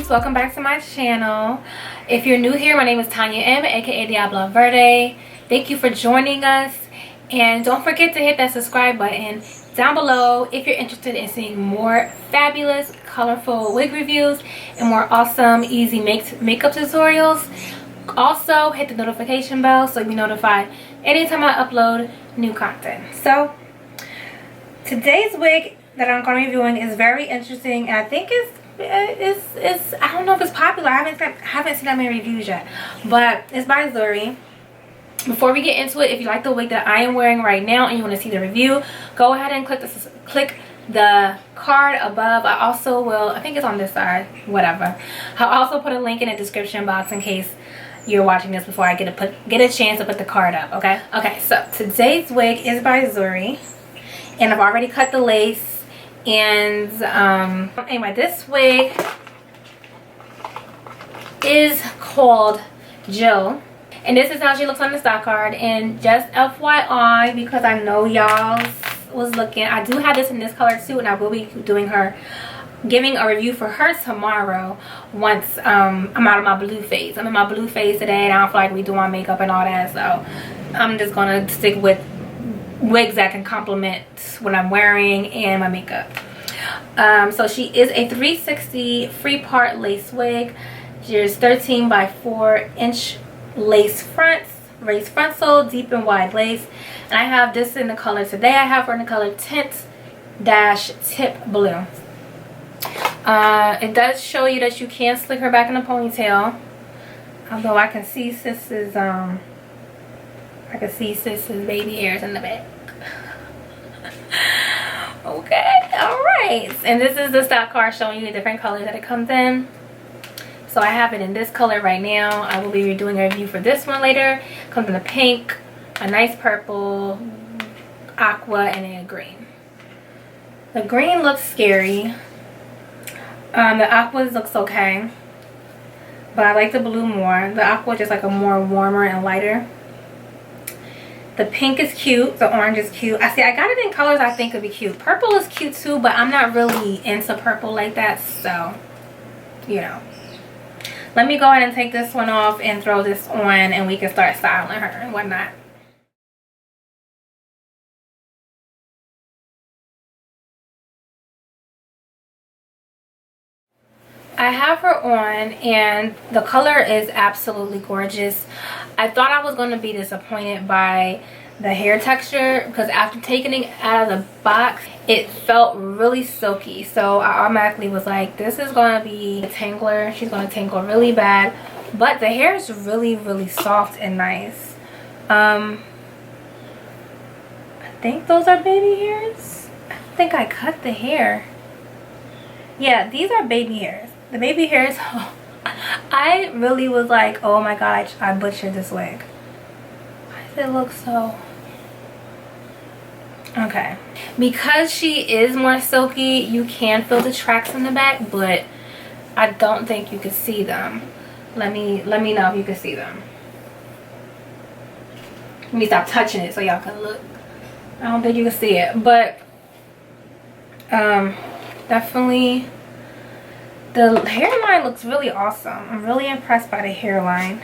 Welcome back to my channel. If you're new here, my name is Tanya M, aka Diablo Verde. Thank you for joining us, and don't forget to hit that subscribe button down below if you're interested in seeing more fabulous, colorful wig reviews and more awesome, easy makeup tutorials. Also, hit the notification bell so you'll be notified anytime I upload new content. So, today's wig that I'm going to be reviewing is very interesting, and I think it's I don't know if it's popular. I haven't seen that many reviews yet, but it's by Zury. Before we get into it, if you like the wig that I am wearing right now and you want to see the review, go ahead and click the card above. I also will, I think it's on this side, whatever. I'll also put a link in the description box in case you're watching this before I get a chance to put the card up. Okay, so today's wig is by Zury, and I've already cut the lace. And anyway, this wig is called Jill, and this is how she looks on the stock card. And just FYI, because I know y'all was looking, I do have this in this color too, and I will be giving a review for her tomorrow once I'm out of my blue phase. I'm in my blue phase today, and I don't feel like redoing my makeup and all that, so I'm just gonna stick with wigs that can complement what I'm wearing and my makeup. So she is a 360 free part lace wig. There's 13 by 4 inch lace fronts, raised front sole, deep and wide lace, and I have this in the color today. I have her in the color Tint-Tip blue. It does show you that you can slick her back in a ponytail, although I can see sis's baby hairs in the back. Okay, alright. And this is the stock card showing you the different colors that it comes in. So I have it in this color right now. I will be doing a review for this one later. It comes in a pink, a nice purple, aqua, and then a green. The green looks scary. The aqua looks okay, but I like the blue more. The aqua is just like a more warmer and lighter. The pink is cute. The orange is cute. I got it in colors I think would be cute. Purple is cute too, but I'm not really into purple like that, so, you know. Let me go ahead and take this one off and throw this on, and we can start styling her and whatnot. I have her on, and the color is absolutely gorgeous. I thought I was going to be disappointed by the hair texture, because after taking it out of the box, it felt really silky. So I automatically was like, this is going to be a tangler. She's going to tangle really bad. But the hair is really, really soft and nice. I think those are baby hairs. I think I cut the hair. Yeah, these are baby hairs. The baby hairs, I really was like, oh my god, I butchered this wig. Why does it look so... Okay. Because she is more silky, you can feel the tracks in the back, but I don't think you can see them. Let me know if you can see them. Let me stop touching it so y'all can look. I don't think you can see it, but definitely the hairline looks really awesome. I'm really impressed by the hairline.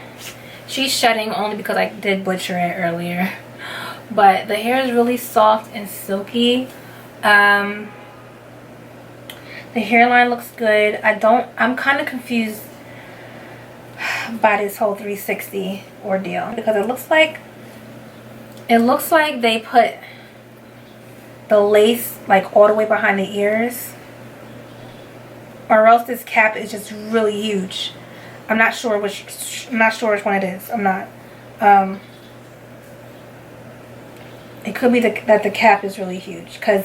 She's shedding only because I did butcher it earlier, but the hair is really soft and silky. The hairline looks good. I'm kind of confused by this whole 360 ordeal because it looks like they put the lace like all the way behind the ears, or else this cap is just really huge. I'm not sure which one it is. I'm not. It could be that the cap is really huge, because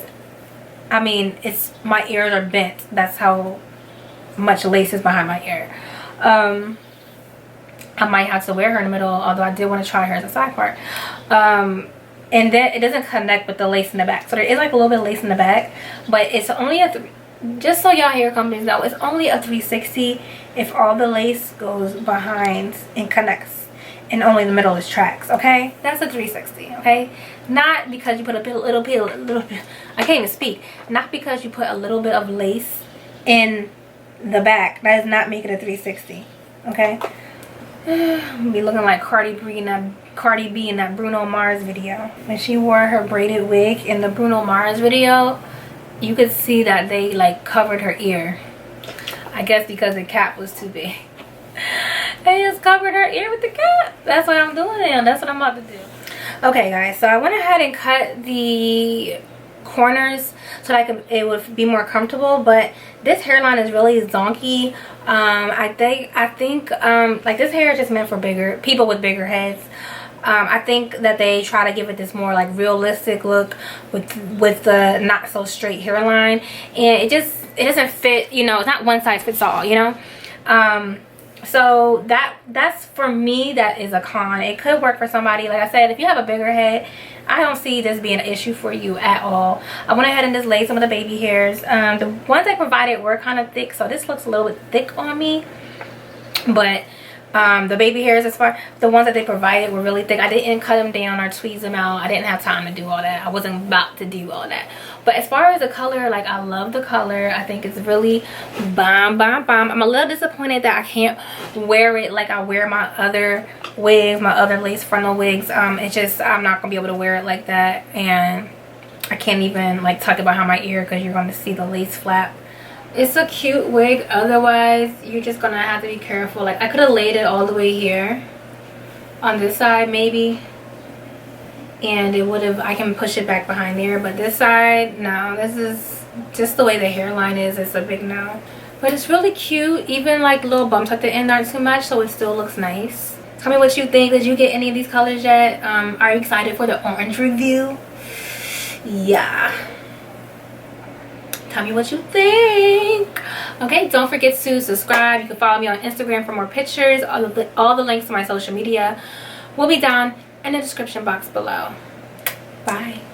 I mean, my ears are bent. That's how much lace is behind my ear. I might have to wear her in the middle, although I did want to try her as a side part. And then it doesn't connect with the lace in the back, so there is like a little bit of lace in the back, but it's only just so y'all hair companies know, it's only a 360 if all the lace goes behind and connects, and only the middle is tracks. Okay, that's a 360. Okay, not because you put a little bit. I can't even speak. Not because you put a little bit of lace in the back. That does not make it a 360. Okay. Be looking like Cardi B in that Bruno Mars video. When she wore her braided wig in the Bruno Mars video, you could see that they like covered her ear. I guess because the cap was too big. They just covered her ear with the cap. That's what I'm doing now. That's what I'm about to do. Okay, guys. So I went ahead and cut the corners so that it would be more comfortable, but this hairline is really zonky. I think like this hair is just meant for people with bigger heads. I think that they try to give it this more like realistic look with the not so straight hairline, and it doesn't fit, you know. It's not one size fits all, you know. So that's for me, that is a con. It could work for somebody. Like I said, if you have a bigger head, I don't see this being an issue for you at all. I went ahead and just laid some of the baby hairs. The ones they provided were kind of thick, so this looks a little bit thick on me. But the baby hairs, the ones that they provided were really thick. I didn't cut them down or tweeze them out. I didn't have time to do all that. I wasn't about to do all that. But as far as the color, like, I love the color. I think it's really bomb. I'm a little disappointed that I can't wear it like I wear my other wigs, my other lace frontal wigs. It's just, I'm not gonna be able to wear it like that, and I can't even like tuck it behind my ear because you're going to see the lace flap. It's a cute wig. Otherwise, you're just gonna have to be careful. Like, I could have laid it all the way here on this side maybe, and it would have, I can push it back behind there, but this side, no. This is just the way the hairline is. It's a big no. But it's really cute. Even like little bumps at the end aren't too much, so it still looks nice. Tell me what you think. Did you get any of these colors yet? Are you excited for the orange review? Yeah. Tell me what you think. Okay, don't forget to subscribe. You can follow me on Instagram for more pictures. All the links to my social media will be down in the description box below. Bye.